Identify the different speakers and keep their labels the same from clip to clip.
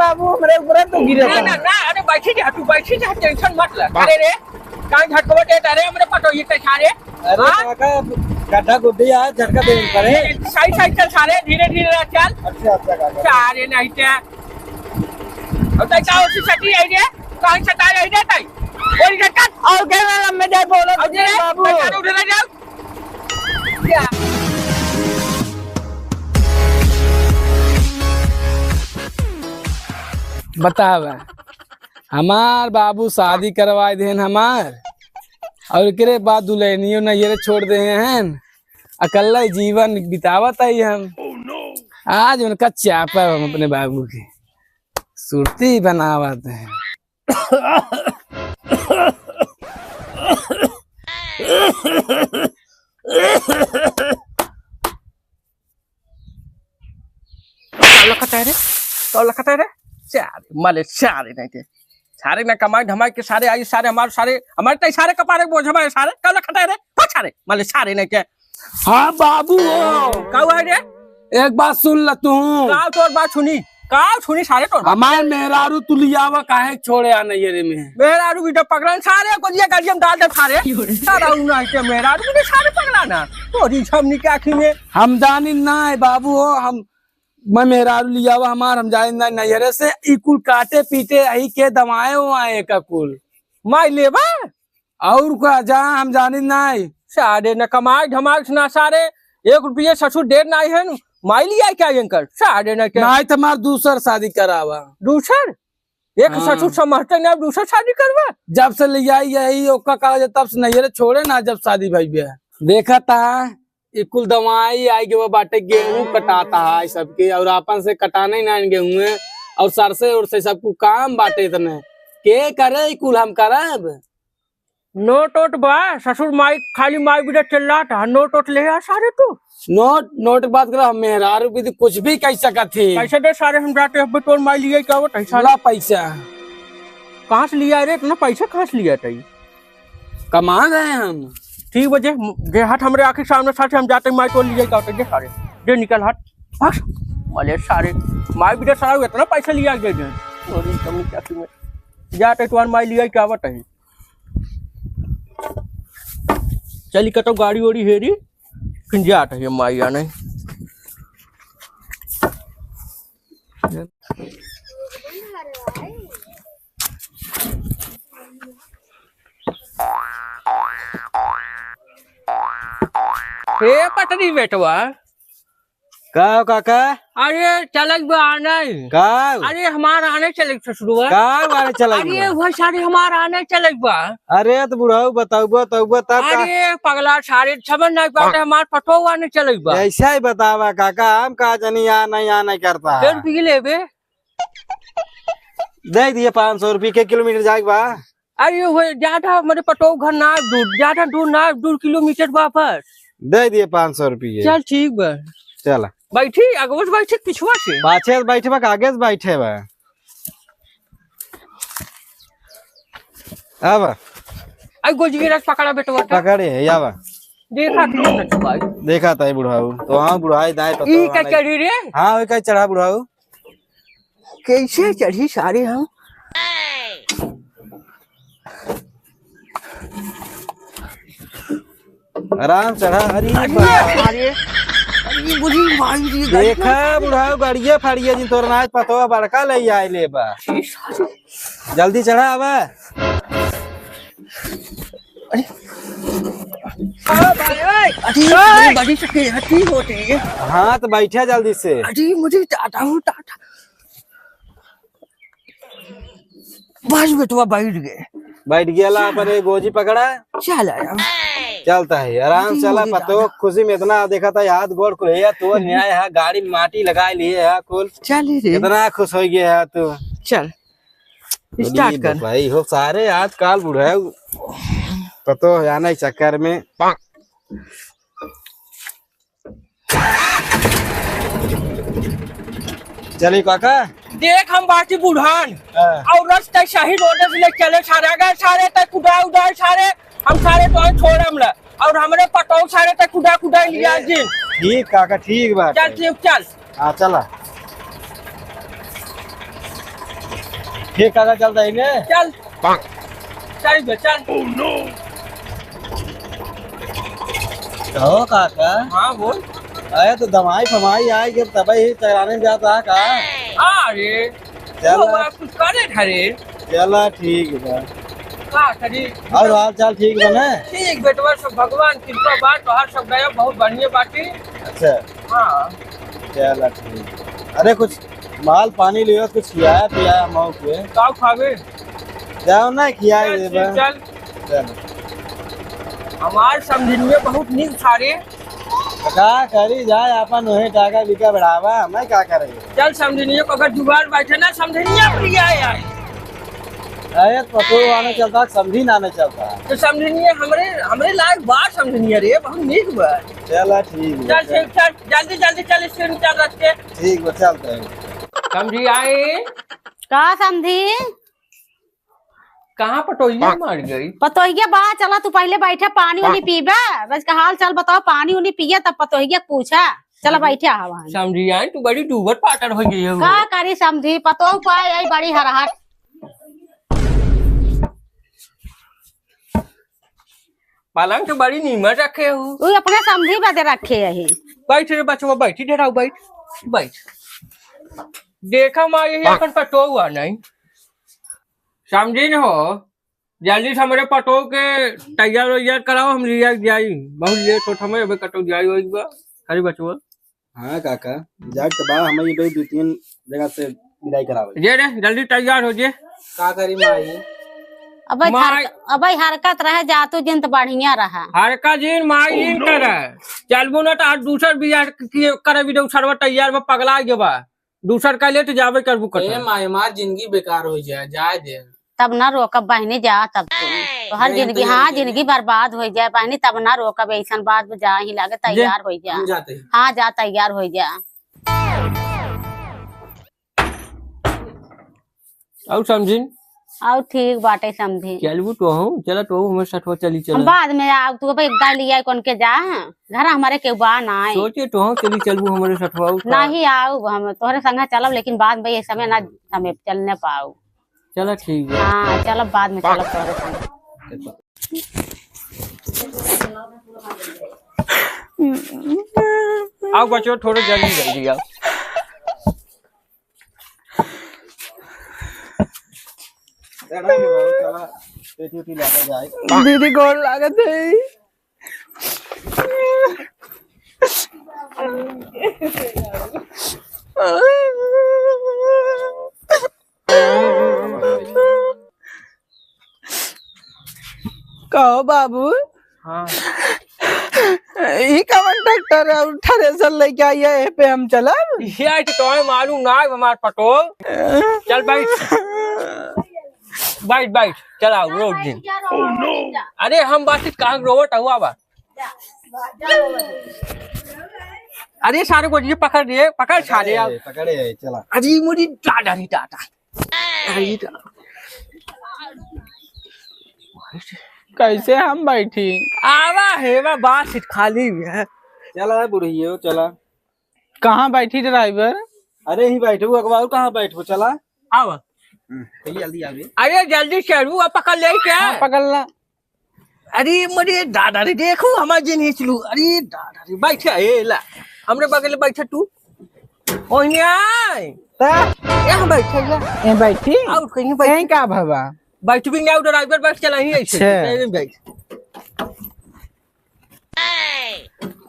Speaker 1: बाबू हमरे ऊपर तो गिरे
Speaker 2: ना ना ना अरे बैठी जा तू बैठी जा टेंशन मत ले अरे रे काहे झटको दे अरे हमरे पटो ये के सारे
Speaker 1: अरे काका गड्ढा गुड्डी आ झटका दे पड़े
Speaker 2: साइड साइड चल सारे धीरे धीरे चल
Speaker 1: अच्छा अच्छा काका
Speaker 2: सारे नहीं ते अब तक आओ सी सटी आई रे काहे सटा आई रे तई बोल के कट
Speaker 1: और के मैं जाए बोलो बाबू
Speaker 2: चालू उठा जाओ क्या
Speaker 3: बताव हमार बाबू शादी करवाए देन हमार और एकरे बाद दुल्हनियों नैहरे छोड़ दे हैं अकेला जीवन बितावत है हम आज उनका चापा हम अपने बाबू की सुरती बनावत हैं
Speaker 2: लगता है रे सारे माले सारे नहीं थे सारे ना कमाई धमाई के सारे आई सारे हमारे तो सारे कपारे बोझ हमारे सारे कल लगता है रे सारे माले सारे नहीं थे
Speaker 3: हाँ बाबू
Speaker 2: काऊ है रे
Speaker 3: एक बात सुन ल तू
Speaker 2: काऊ तोर बात सुनी सारे तोर
Speaker 3: हमारे मेहरारू तुलियावा काहे छोड़े आ नैहरे में
Speaker 2: मेहरारू भी तो पकड़न सारे को दिया गाड़ी में डाल दे सारे सारा उना के मेहरारू भी सारे पकड़ाना तोरी छमनी के आँखी में
Speaker 3: हम जानी ना है बाबू हो हम मैं मेहरारू लिया हुआ हमार हम जाए ना नैहरे से इकुल काटे पीटे यही के दमाए हुआ का कुल
Speaker 2: माई लेबा
Speaker 3: और का जा हम जानी ना है
Speaker 2: सारे न कमाई धमाई ना सारे 1 रुपये ससुर देर ना है माई लिया क्या यंकर सारे न क्या
Speaker 3: नहीं तुम्हार दूसर शादी करावा
Speaker 2: दूसर एक ससुर समझते ना दूसर शादी करवा
Speaker 3: जब से लिया यही ओका कागज तब से नैहरे छोड़े ना जब शादी भाई बिया देखा था कुल दवाई आई के वो बाटे गेहूं कटाता है सबके और अपन से कटाने ना गेहूं और सरसे और से सब कुछ काम बाटे इतने के करे कुल हम करब
Speaker 2: नोट ओट बा ससुर माई खाली माई बिना चल रहा था नोट ओट ले आ सारे तू
Speaker 3: नोट बात करो हम मेहरारू भी कुछ भी कह सकत थी
Speaker 2: कैसे दे सारे हम जाते अब तोर माई लिए क्या वो
Speaker 3: साला पैसा
Speaker 2: कहाँ से लिया रे इतना पैसा कहाँ से लिया था
Speaker 3: कमा गए हम
Speaker 2: ठीक बजे जे हाथ हमरे आखिर सामने साथे हम जाते माई तो लिए का दे सारे दे निकल हाथ बस मले सारे माई भी सारा इतना पैसा लिया गए दे और कमी क्या में जाते तो माई लिया क्या बताई चली कतो गाड़ी ओड़ी हेरी फिर जाते है माई आने हे पटरी बेटवा
Speaker 1: का काका
Speaker 2: अरे चलक बा आने
Speaker 1: का
Speaker 2: अरे हमारा आने चलक ससुरवा
Speaker 1: का वाले चला
Speaker 2: अरे वो सारे हमारा आने चलक बा
Speaker 1: अरे तो बुढ़ाऊ बताऊ तब
Speaker 2: अरे पगला सारे समझ नहीं पाते हमारे पटो आने चलक बा
Speaker 1: ऐसा ही बतावा काका हम का जानी या नहीं करता
Speaker 2: डेढ़ पी लेबे
Speaker 1: दे दिए 500 रुपये के किलोमीटर जाएगा बा
Speaker 2: अरे वो ज्यादा मेरे पटो घर ना दूर ज्यादा दूर ना 2 किलोमीटर वापस
Speaker 1: दे दिए 500 रुपये
Speaker 2: चल ठीक बा
Speaker 1: चला
Speaker 2: बैठी अगवस बैठी पिछुआ से
Speaker 1: पाछे बैठे बा आगे से बैठे बा अब
Speaker 2: आई गोजगी पकड़ा बेटवा
Speaker 1: पकड़े यावा देखा था बुढ़ाऊ तो हाँ बुढ़ाई दाए तो
Speaker 2: ई का चढ़ी रे
Speaker 1: हाँ वही का चढ़ा बुढ़ाऊ
Speaker 2: कैसे चढ़ी सारे हम
Speaker 1: आराम चढ़ा अरे देखा बुढ़ाऊ गड़िया फड़िया जिन तोर नाच पतो बड़का ले आए ले बा जल्दी चढ़ा अब हाँ तो बैठा जल्दी से
Speaker 2: अरे मुझे टाटा बस बेटवा बैठ
Speaker 1: गया पर गोजी पकड़ा
Speaker 2: चल
Speaker 1: चलता है आराम चला पतो खुशी में इतना देखा था हाथ गोड़ खुले तो न्याय है गाड़ी में माटी लगा लिए है कुल
Speaker 2: चल
Speaker 1: इतना खुश हो गया है तू
Speaker 2: चल स्टार्ट कर
Speaker 1: भाई हो सारे आज काल बुढ़ा पतो आना चक्कर में चली काका
Speaker 2: देख हम बाटी बुढ़ान और रास्ते सही रोड से चले सारे गए सारे तक कुदा उड़ा सारे हम सारे तो छोड़ हमला और हमरे पटो सारे तक कुदा लिया जी
Speaker 1: ठीक काका ठीक बात
Speaker 2: चल ठीक चल
Speaker 1: हाँ चला ठीक काका चलता है इन्हें।
Speaker 2: चल चल बे, चल।
Speaker 1: कहो काका,
Speaker 2: हाँ बोल।
Speaker 1: अरे तो दवाई फमाई आई जब तभी चलाने जाता है का।
Speaker 2: अरे
Speaker 1: चल
Speaker 2: कुछ करे खरे
Speaker 1: चला ठीक है।
Speaker 2: का खरी
Speaker 1: और हाल चाल ठीक बने।
Speaker 2: ठीक बेटवा, सब भगवान कृपा बात बाहर सब गया बहुत बढ़िया बाटी।
Speaker 1: अच्छा
Speaker 2: हाँ
Speaker 1: चला ठीक। अरे कुछ माल पानी लियो, कुछ खिलाया पियाया मऊ के
Speaker 2: का खावे।
Speaker 1: जाओ ना खिया
Speaker 2: चल
Speaker 1: देबा।
Speaker 2: चल,
Speaker 1: चल
Speaker 2: हमार समझिन में बहुत नीक सारे।
Speaker 1: का करी जाए अपन वही टाका बिका बढ़ावा, मैं क्या करेंगे।
Speaker 2: चल समझिनिए को अगर जुगाड़ बैठे ना समझिनिए प्रिया आए
Speaker 1: अरे पतो आने चलता समझी ना चलता।
Speaker 2: तो समझिनिए हमरे हमरे लायक बात समझिनिए रे, बहुत नीक बात।
Speaker 1: चला ठीक है।
Speaker 2: चल ठीक चल, जल्दी जल्दी चल, स्टेशन चल रख के।
Speaker 1: ठीक है चलते हैं।
Speaker 2: समझी आए
Speaker 4: का समझी
Speaker 2: कहाँ पटोइया मर गई।
Speaker 4: पतोहिया बा चला, तू पहले बैठा पानी उनी पीबा, बस का हाल चाल बताओ, पानी उनी पिया तब पतोहिया पूछा। चला बैठे हवा
Speaker 2: समझी आई तू बड़ी डूबर पाटर हो गई है।
Speaker 4: का करी समझी, पतो पाए आई बड़ी हरहट।
Speaker 2: पलंग तो बड़ी नीमत रखे हो।
Speaker 4: तू अपने समझी बदे रखे यही।
Speaker 2: बैठ रे बचवा, बैठी डेराऊ, बैठ बैठ। देखा माँ यही अपन पटो हुआ नहीं समझी न हो। जल्दी से हमारे पटो के तैयार वैयार कराओ, हम लिया जाई। बहुत लेट हो हमें अबे कटो जाई होई बा। अरे बचवा
Speaker 1: हाँ काका जाट के बाद हमें ये दो तीन जगह से विदाई करावे।
Speaker 2: जे रे जल्दी तैयार हो जे।
Speaker 1: का करी माई।
Speaker 4: अब हरकत रहे जातू जिन तो बढ़िया रहा।
Speaker 2: हरका जीन माई जीन करे चलबो न तो आज दूसर बियाह करे भी दो सरवा तैयार में पगला के बा। दूसर का ले तो जावे करबू कटे।
Speaker 3: माई हमार जिंदगी बेकार हो जाए, जाए दे।
Speaker 4: तब ना रोकब बहनी जा, तब तो हर जिंदगी, हाँ जिंदगी बर्बाद हो जाए बहनी, तब ना रोकब। ऐसा बात में जा ही लागे, तैयार हो जा। हाँ जा तैयार हो जा।
Speaker 2: और समझिन
Speaker 4: और ठीक बाटे समझी।
Speaker 2: चलबू तो हूँ, चला तो हमें सठवा चली
Speaker 4: हम
Speaker 2: चल।
Speaker 4: बाद में आग तू एकदा लिया कौन के जा, घर हमारे के बा ना आई।
Speaker 2: सोचे तो हूँ चली चलबू हमारे सठवा।
Speaker 4: नहीं आओ हम तोहरे संग चलब, लेकिन बाद में ये समय ना हमें चलने पाओ।
Speaker 2: चला ठीक है।
Speaker 4: हाँ चलब बाद में चलब तोहरे संग।
Speaker 2: आओ बच्चों थोड़ा जल्दी जल्दी आओ।
Speaker 1: चला पेटी लेकर जाए।
Speaker 3: दीदी गोर लागत है। कहो बाबू,
Speaker 2: हाँ
Speaker 3: ये कवन ट्रैक्टर और थ्रेसर लेके आई है पे हम चलब।
Speaker 2: ये आज तो मालूम ना है हमार पटोल। चल बैठ बैठ बैठ चलाओ रोक दिन। अरे हम बात कहाँ रोवट हुआ बा। अरे सारे को ये पकड़ दिए, पकड़ छाड़े आप।
Speaker 1: पकड़े चला।
Speaker 2: अरे मुझे दादा ही दादा। अरे
Speaker 3: कैसे हम बैठी।
Speaker 2: आवा है वह बात खाली है।
Speaker 1: चला बुढ़ियो चला।
Speaker 3: कहाँ बैठी ड्राइवर।
Speaker 1: अरे ही बैठू अखबार कहाँ बैठू चला।
Speaker 2: आवा
Speaker 1: जल्दी आ गई।
Speaker 2: अरे जल्दी चलू अब पकड़ ले क्या।
Speaker 3: पकड़ना।
Speaker 2: अरे मुझे दादा रे देखो हमारे जिन चलू। अरे दादा रे बैठा है ला हमरे बगल बैठा तू। ओहने आए यहाँ बैठा ला।
Speaker 3: ए बैठी
Speaker 2: और कहीं बैठ
Speaker 3: का भवा
Speaker 2: बैठ भी नहीं ड्राइवर बैठ चला ही ऐसे बैठ।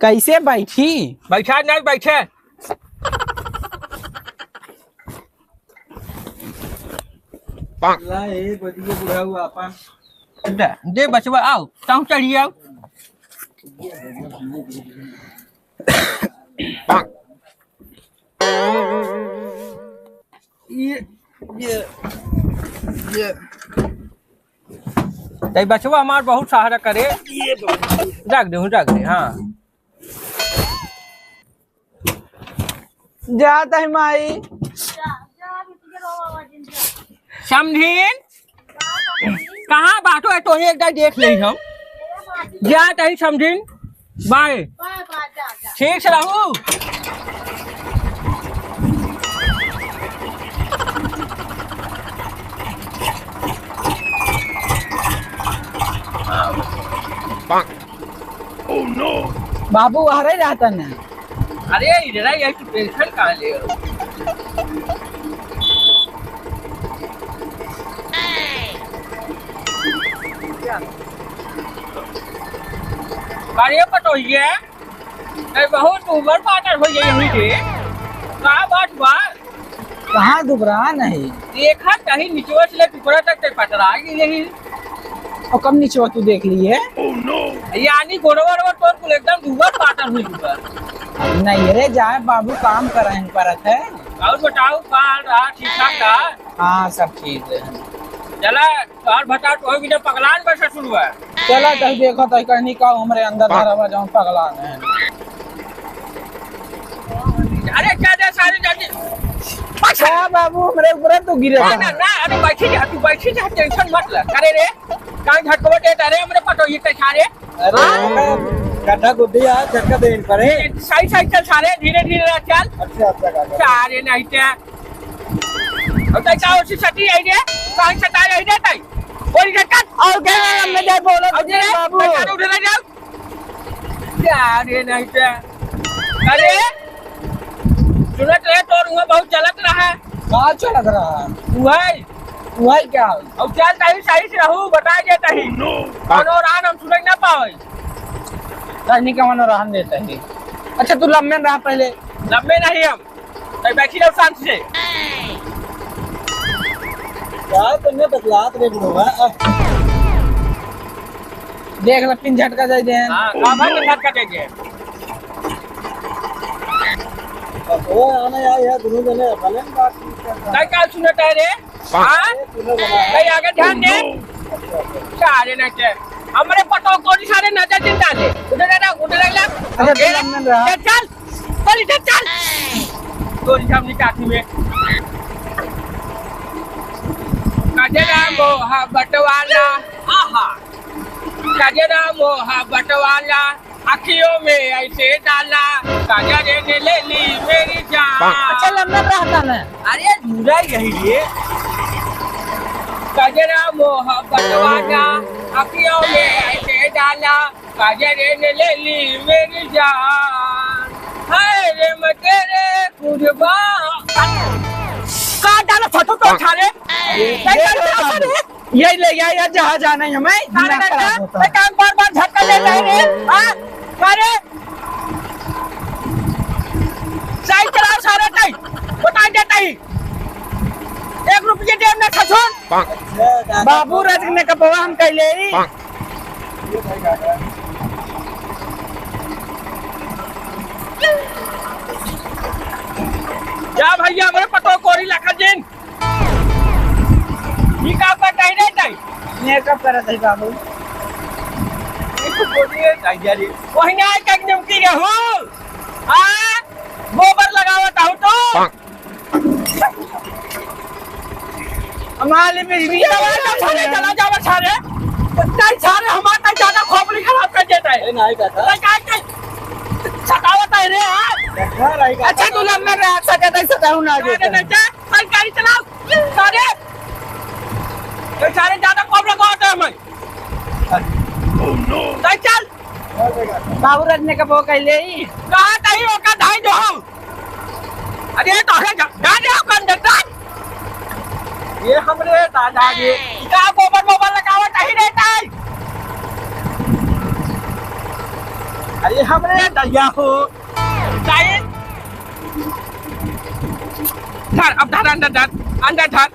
Speaker 3: कैसे बैठी।
Speaker 2: बैठा नहीं बैठे।
Speaker 1: ला ए बदिए बुढ़ा हुआ अपन।
Speaker 2: दे बचवा आओ ताऊ चढ़िए आओ। ये तई बचवा हमार बहुत सहारा करे। रख दे हाँ।
Speaker 3: जाता है माई।
Speaker 2: समझीन कहाँ बाटो है तो एक देख ले हम। जाता है समझीन बाय ठीक से रहू।
Speaker 3: बाबू आ रही रहता ना।
Speaker 2: अरे इधर आई तू टेंशन कहाँ ले रहा है? अरे पटोहिए नहीं बहुत उम्र पाटर हो गई हुई रे का बात बात
Speaker 3: कहाँ दुबरा नहीं।
Speaker 2: देखा कहीं निचोड़ से ले टुकड़ा तक पटरा गई यही
Speaker 3: और कब नीचे तू देख ली है।
Speaker 2: यानी गोड़वर और तोर को एकदम उम्र पाटर हुई ऊपर
Speaker 3: नहीं रे जाए बाबू काम कर रहे हैं परत है।
Speaker 2: और बताओ कहाँ रहा ठीक ठाक था।
Speaker 3: हाँ सब ठीक है।
Speaker 2: चला और बता तो कि पगलान में ससुर हुआ
Speaker 3: चला कहीं देखो तो कहीं का उम्र अंदर धरा जाऊँ पगला है।
Speaker 2: अरे क्या दे सारी जाती
Speaker 3: अच्छा बाबू हमरे ऊपर तो गिरे
Speaker 2: ना ना ना अरे बैठी जा टेंशन मत ले करे रे कहाँ झटकोटे तारे हमरे पटो ये सारे
Speaker 1: अरे गड्ढा गुड्डी आ झटका देन पड़े।
Speaker 2: सही सही चल सारे धीरे धीरे चल
Speaker 1: अच्छा अच्छा काका।
Speaker 2: सारे नहीं थे अब तक क्या उसी सटी आई रे कहाँ सटा आई रे ताई बोल झटक
Speaker 3: और क्या हमने क्या बोला
Speaker 2: अब जे
Speaker 3: बाबू
Speaker 2: बाबू उठ ले जाओ सारे नहीं थे अरे सुनत रहे तो रुआ बहुत चलत रहा है
Speaker 3: कहाँ चलत रहा
Speaker 2: वही
Speaker 3: क्या
Speaker 2: अब चल ताई सही से रहू बता दे ताई कोनो रान हम सुन ना पावे
Speaker 3: रानी का मन रहन देता है। अच्छा तू लम्बे रहा पहले।
Speaker 2: लंबे नहीं हम तो बैठी रहो शांत से
Speaker 1: क्या तुमने बतलात रे बुढ़वा।
Speaker 3: देख ल पिन झटका जाए दे।
Speaker 2: हां काबा के साथ कटेंगे
Speaker 1: ओ आना यार ये दोनों जने भले बात
Speaker 2: काय का सुनत है रे हां कहीं आगे ध्यान दे सारे ना के हमरे पटो को सारे नजर दिन डाले उधर लग चल चल इधर चल तो हम निकासी में कजरा मोहा बटवाला आहा कजरा मोहा बटवाला अखियों में ऐसे डाला काजरे ने ले ली मेरी जान।
Speaker 3: अच्छा लम्बे रहता ना।
Speaker 2: अरे दूरा यही ये कजरा मोहा बटवाला अखियों में ऐसे डाला काजरे ने ले ली मेरी जान। हाय रे मैं तेरे कुर्बान का डाला फोटो तो उठा
Speaker 3: यही ले गया यार जहाँ जाना है हमें।
Speaker 2: काम बार झटका ले रहे हैं हाँ अरे सही चलाओ सारा टाइम बता देता ही 1 रुपये दे ना खसों
Speaker 3: बाबू रजने का पवा हम कह ले
Speaker 2: जा भैया हमारे पटो कोरी लखा दिन ये काम करता ही रहता है
Speaker 3: मेकअप करत है बाबू।
Speaker 2: वही ना एक निमकी रहूं हाँ गोबर लगावत हूँ तो
Speaker 3: हमारे बिजली
Speaker 2: चला जाओ सारे सारे हमारा ज्यादा खोपड़ी खराब कर देता है
Speaker 1: नहीं काका
Speaker 2: सतावत है रे हाँ
Speaker 3: अच्छा तू लम्बे रह सकता है सताऊ ना
Speaker 2: गाड़ी चलाओ सारे सारे ज्यादा खोपड़ी लगाते हैं मैं चल
Speaker 3: बाबू रजने का पवा कह ले
Speaker 2: कहाँ कहीं होगा ढाई जो हम अरे तो है गाड़ी कंडक्टर ये हमरे दादाजी का गोबर लगावत ही रहता है अरे हमरे दैया हो चाहिए धर अब धर अंदर धर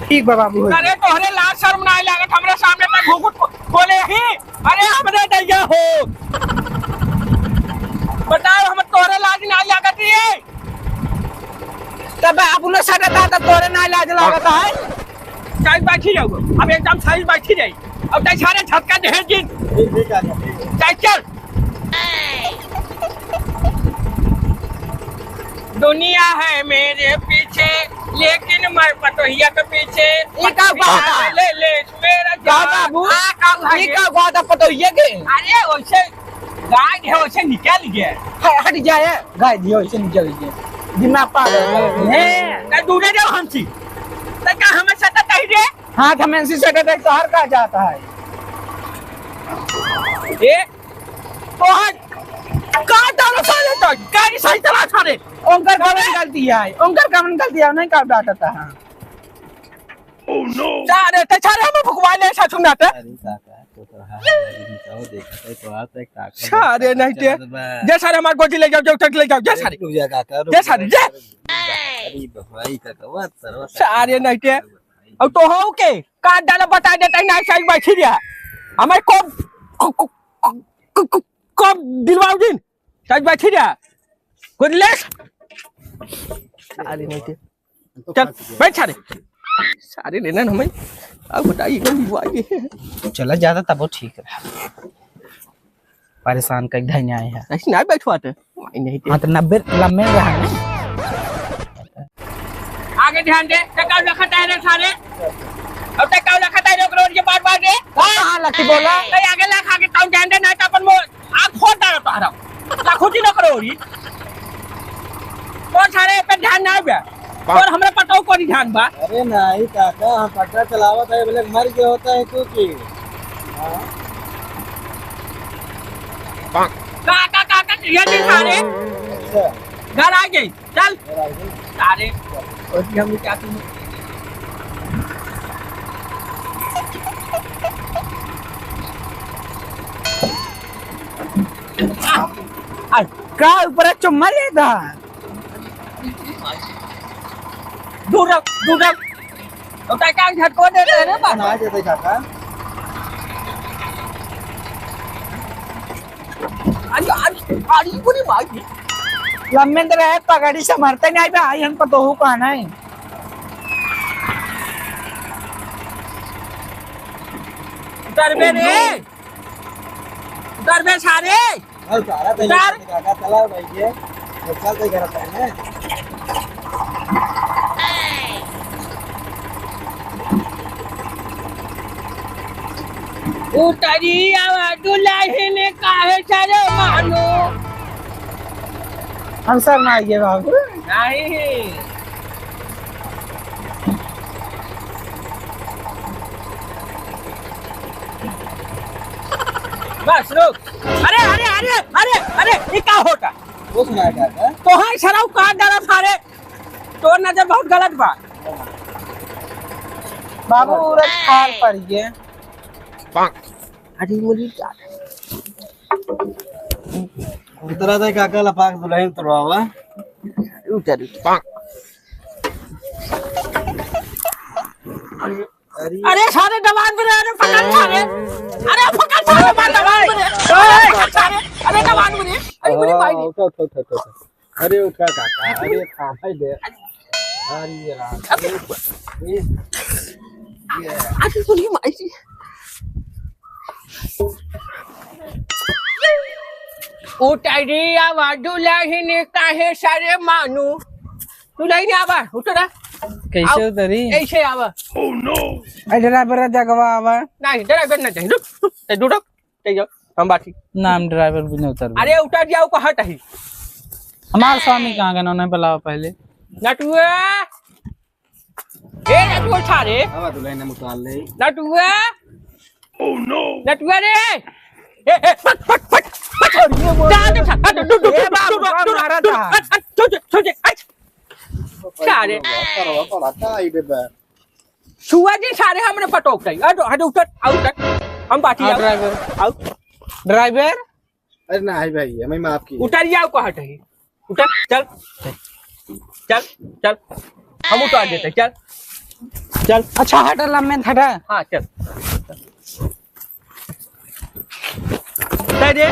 Speaker 3: ठीक बाबू।
Speaker 2: अरे तोहरे लाज शर्म नहीं लागत हमरे सामने तक घुघुट खोले ही अरे हमरे दैया हो बताओ हम तोहरे लाज नहीं लागत ये
Speaker 3: तब अपने साथ दादा तोरे ना लाज लागत है।
Speaker 2: चाय बैठी जाओ अब एकदम सही बैठी जाई अब तक सारे झटका दे दिन
Speaker 1: ठीक है
Speaker 2: चाय चल दुनिया है मेरे पीछे लेकिन मैं पटोहिया के पीछे ले ले मेरा
Speaker 3: बाबू ये का बात पता ये के
Speaker 2: अरे वैसे गाय है वैसे निकल गया
Speaker 3: हट जाए गाय दियो इसे निकल गया दिमाग पागल है
Speaker 2: ना दूरे जाओ हमसी तो क्या हमें सता कही दे
Speaker 3: हाथ हमें से सटा तो हर का जाता है
Speaker 2: ये तो है का डालो सारे तो गाड़ी सही चला सारे
Speaker 3: ओंकार कमन गलती है ओंकार कमन गलती है नहीं काट डाटा है
Speaker 2: ओह नो सारे ते सारे हम भगवान ने ऐसा सुना था
Speaker 1: अरे काका तो हाँ देखो देखा तो आता है काका
Speaker 2: सारे नहीं थे जे सारे हमारे गोदी ले जाओ जो तक ले जाओ जे सारे
Speaker 1: रुक जा काका
Speaker 2: जे सारे जे
Speaker 1: अरे भाई काका वो सर्व
Speaker 2: सारे नहीं थे अब तो हो के काट डालो बता देता नहीं सही बात छिया हमारे को दिलवाओ दिन सही बात छिया कुछ ले सारे नहीं थे चल बैठ सारे सारे लेना हमें अब बताइए कौन दिलवाइए
Speaker 3: चला ज्यादा तब वो ठीक है परेशान कर धन्य आए हैं
Speaker 2: ऐसे नहीं बैठवाते नहीं थे
Speaker 3: हाँ तो 90 लम्बे रहा
Speaker 2: आगे ध्यान दे टकाव रखता है रे सारे अब टकाव रखता है रोड के बार दे
Speaker 3: हां लकी बोला
Speaker 2: कहीं आगे ला खा के ताऊ ध्यान दे ना तो अपन मो आंख फोड़ डालो तारा ला खुद ही न करो री कौन सारे पे ध्यान ना बे और हमरा पटाओ कोनी ध्यान बा
Speaker 1: अरे नहीं काका हम पटरा चलावत है बोले मर के होता है तू की
Speaker 2: काका ये दिन सारे घर आ गई चल सारे और हम क्या तुम
Speaker 3: का ऊपर चुम्मा लेता
Speaker 2: दूर रख तो क्या झटको दे रहे हैं ना
Speaker 1: आ जाते काका
Speaker 2: आज पूरी बात
Speaker 3: लम्बे तो रहे पगड़ी से मरते नहीं बे आई हमको तो हो कहना है
Speaker 2: उतर बे सारे
Speaker 1: और सारा तो काका चला भाई ये चल तो घर पे है
Speaker 2: उतरी आवाज दुल्हे ने काहे सारे मानो
Speaker 3: हम सब ना आइए बाबू
Speaker 2: नहीं बस रुक अरे ये क्या होता
Speaker 1: वो सुना काका
Speaker 2: तो हाँ शराब काट डाला सारे तो नजर बहुत गलत बा
Speaker 3: बाबू उरत खाल पड़िए
Speaker 2: अरे मुझे
Speaker 1: उतरा था काका लपाक दुल्हन तुरवा
Speaker 2: उतर अरे सारे दबान में अरे पकड़ सारे अरे पकड़ सारे मार दबान में अरे दबान में अरे मुझे भाई
Speaker 1: उठ अरे उठा काका अरे खाई दे अरे यार
Speaker 2: अरे सुनिए माई उतरी आवा दुल्हन काहे सारे मानू दुल्हन आवा उतरा
Speaker 3: कैसे उतरी
Speaker 2: ऐसे आवा
Speaker 3: ड्राइवर जगवा आवा
Speaker 2: नहीं ड्राइवर ना चाहिए रुक जाओ हम बाकी
Speaker 3: नाम ड्राइवर भी नहीं उतर
Speaker 2: अरे उतर जाओ को हट ही
Speaker 3: हमारे स्वामी कहाँ गए उन्होंने बुलाओ पहले
Speaker 2: नटुआ ए नटुआ सारे
Speaker 1: हवा दुल्हन ने मुताल ले
Speaker 2: नटुआ ओह नो नटुआ रे ए फट जा दे सारे सुआ जी सारे हमने पटोक गई हट उतर हम बाकी आओ
Speaker 3: ड्राइवर
Speaker 1: अरे नहीं भाई हमें माफ की
Speaker 2: उतर जाओ को हट ही उतर चल हम उतार देते चल
Speaker 3: अच्छा हटा लम्बे हटा
Speaker 2: हाँ चल दे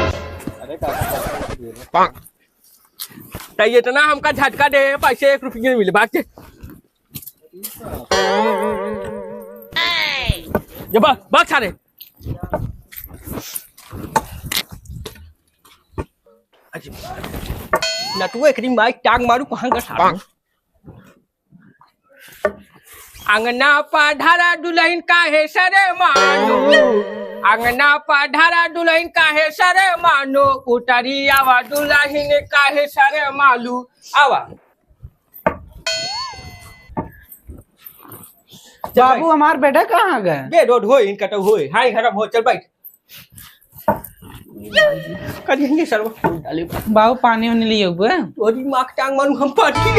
Speaker 1: अरे काका
Speaker 2: ताई इतना हमका झटका दे पैसे 1 रुपये मिले बाकी ये बस सारे नटुआ एक दिन बाइक टांग मारू कहाँ का सारा अंगना पधारा दुल्हन काहे सरे मानो अंगना पधारा दुल्हन काहे सरे मानो उतरी आवा दुल्हन काहे सरे मालू आवा
Speaker 3: बाबू हमार बेटा कहाँ गए
Speaker 2: ये रोड हो इनका तो हो हाय खराब हो चल बैठ करेंगे सर डाले
Speaker 5: बाबू पानी वानी लिए हुए
Speaker 2: और मार्क टांग मारू हम पार्टी